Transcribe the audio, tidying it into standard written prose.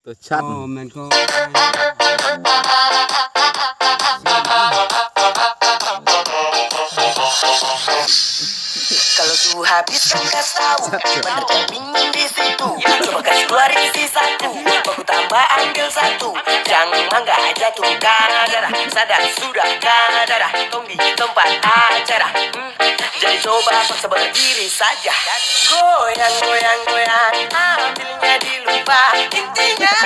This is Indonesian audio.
Tuh, Komen kok. Kalau su habis kan kasih tahu, bener bingung di situ. Coba kasih keluarin satu, baku tambah ambil satu. Jangan mangga jatuh kadara, sadar sudah kadara. Tong di tempat acara, jadi coba paksa berdiri saja. Goyang goyang goyang, ambilnya dilupa. Intinya